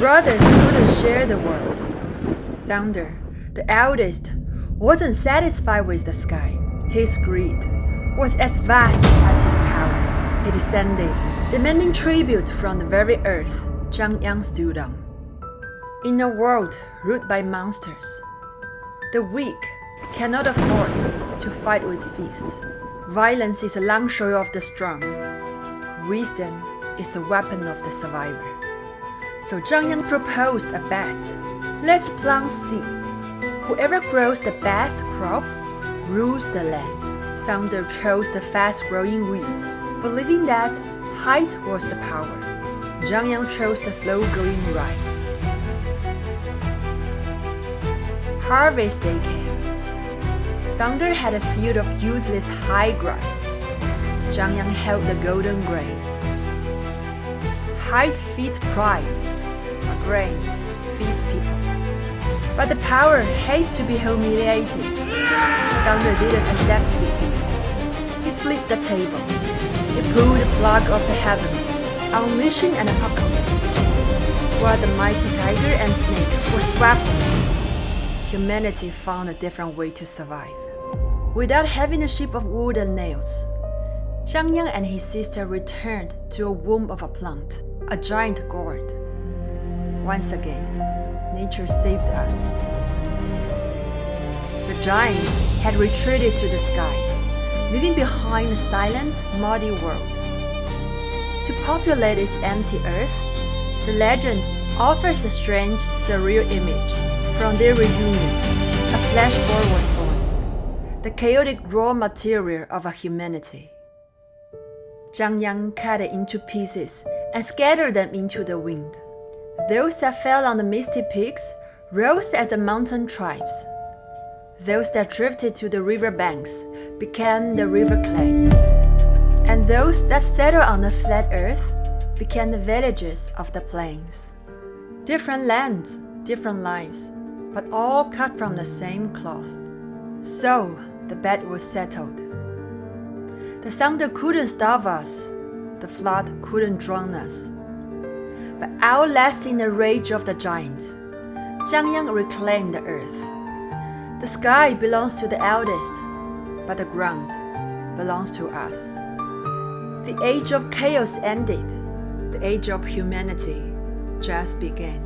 brothers couldn't share the world. Thunder, the eldest, wasn't satisfied with the sky. His greed was as vast as his power. He descended, demanding tribute from the very earth Jiang Yang stood on. In a world ruled by monsters, the weak cannot afford to fight with fists. Violence is a luxury of the strong. Wisdom is the weapon of the survivor. So Jiang Yang proposed a bet. Let's plant seeds. Whoever grows the best crop rules the land. Thunder chose the fast-growing weeds, believing that height was the power. Jiang Yang chose the slow-growing rice. Harvest day came. Thunder had a field of useless high grass. Jiang Yang held the golden grain. Height feeds pride. Grain feeds people. But the power hates to be humiliated. Thunder didn't accept defeat. He flipped the table. He pulled the plug of the heavens, unleashing an apocalypse. While the mighty tiger and snake were swept away, humanity found a different way to survive. Without having a ship of wood and nails, Jiang Yang and his sister returned to a womb of a plant, a giant gourd. Once again, nature saved us. The giants had retreated to the sky, leaving behind a silent, muddy world. To populate its empty earth, the legend offers a strange, surreal image. From their reunion, a flesh ball was born, the chaotic raw material of a humanity. Jiang Yang cut it into pieces and scattered them into the wind. Those that fell on the misty peaks rose at the mountain tribes. Those that drifted to the river banks became the river clans. And those that settled on the flat earth became the villages of the plains. Different lands, different lives, but all cut from the same cloth. So the bet was settled. The thunder couldn't stop us. The flood couldn't drown us. But outlasting the rage of the giants, Jiang Yang reclaimed the earth. The sky belongs to the eldest, but the ground belongs to us. The age of chaos ended. The age of humanity just began.